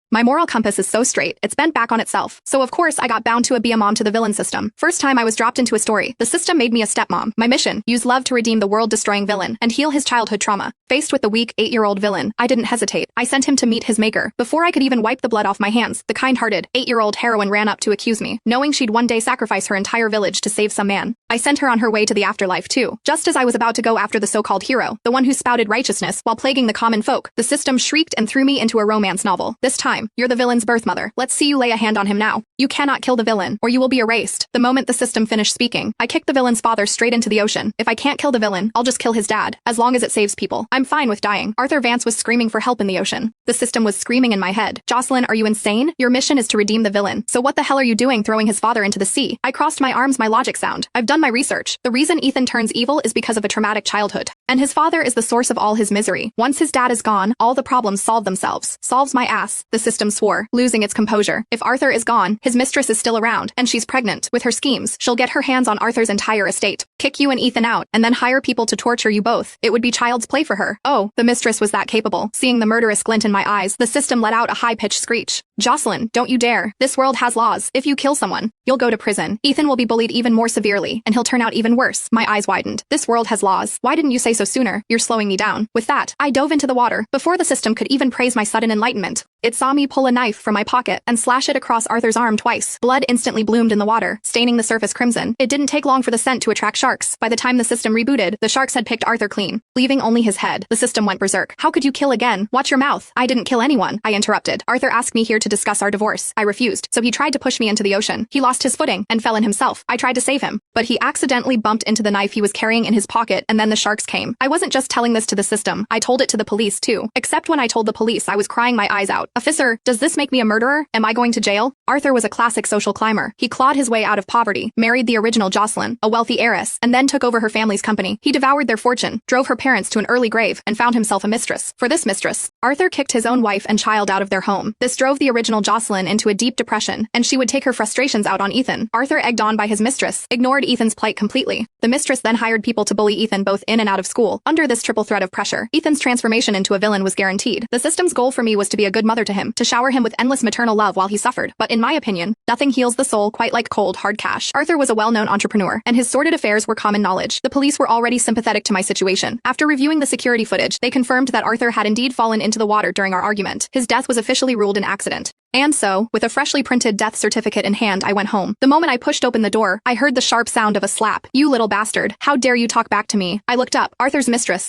My moral compass is so straight, it's bent back on itself. So of course I got bound to be a mom to the villain system. First time I was dropped into a story, the system made me a stepmom. My mission, use love to redeem the world-destroying villain and heal his childhood trauma. Faced with the weak 8-year-old villain, I didn't hesitate. I sent him to meet his maker. Before I could even wipe the blood off my hands, the kind-hearted 8-year-old heroine ran up to accuse me, knowing she'd one day sacrifice her entire village to save some man. I sent her on her way to the afterlife too. Just as I was about to go after the so-called hero, the one who spouted righteousness while plaguing the common folk, the system shrieked and threw me into a romance novel. This time, you're the villain's birth mother. Let's see you lay a hand on him now. You cannot kill the villain, or you will be erased. The moment the system finished speaking, I kicked the villain's father straight into the ocean. If I can't kill the villain, I'll just kill his dad. As long as it saves people, I'm fine with dying. Arthur Vance was screaming for help in the ocean. The system was screaming in my head. Jocelyn, are you insane? Your mission is to redeem the villain. So what the hell are you doing throwing his father into the sea? I crossed my arms, my logic sound. I've done my research. The reason Ethan turns evil is because of a traumatic childhood. And his father is the source of all his misery. Once his dad is gone, all the problems solve themselves. Solves my ass, the system swore, losing its composure. If Arthur is gone, his mistress is still around, and she's pregnant. With her schemes, she'll get her hands on Arthur's entire estate, kick you and Ethan out, and then hire people to torture you both. It would be child's play for her. Oh, the mistress was that capable. Seeing the murderous glint in my eyes, the system let out a high-pitched screech. Jocelyn, don't you dare. This world has laws. If you kill someone, you'll go to prison. Ethan will be bullied even more severely, and he'll turn out even worse. My eyes widened. This world has laws. Why didn't you say so sooner? You're slowing me down. With that, I dove into the water, before the system could even praise my sudden enlightenment. It saw me pull a knife from my pocket and slash it across Arthur's arm twice. Blood instantly bloomed in the water, staining the surface crimson. It didn't take long for the scent to attract sharks. By the time the system rebooted, the sharks had picked Arthur clean, leaving only his head. The system went berserk. How could you kill again? Watch your mouth. I didn't kill anyone, I interrupted. Arthur asked me here to discuss our divorce. I refused, so he tried to push me into the ocean. He lost his footing and fell in himself. I tried to save him, but he accidentally bumped into the knife he was carrying in his pocket, and then the sharks came. I wasn't just telling this to the system, I told it to the police too. Except when I told the police, I was crying my eyes out. Officer, does this make me a murderer? Am I going to jail? Arthur was a classic social climber. He clawed his way out of poverty, married the original Jocelyn, a wealthy heiress, and then took over her family's company. He devoured their fortune, drove her parents to an early grave, and found himself a mistress. For this mistress, Arthur kicked his own wife and child out of their home. This drove the original Jocelyn into a deep depression, and she would take her frustrations out on Ethan. Arthur, egged on by his mistress, ignored Ethan's plight completely. The mistress then hired people to bully Ethan both in and out of school. Under this triple threat of pressure, Ethan's transformation into a villain was guaranteed. The system's goal for me was to be a good mother to him, to shower him with endless maternal love while he suffered. But in my opinion, nothing heals the soul quite like cold, hard cash. Arthur was a well-known entrepreneur, and his sordid affairs were common knowledge. The police were already sympathetic to my situation. After reviewing the security footage, they confirmed that Arthur had indeed fallen into the water during our argument. His death was officially ruled an accident. And so, with a freshly printed death certificate in hand, I went home. The moment I pushed open the door, I heard the sharp sound of a slap. You little bastard. How dare you talk back to me? I looked up. Arthur's mistress,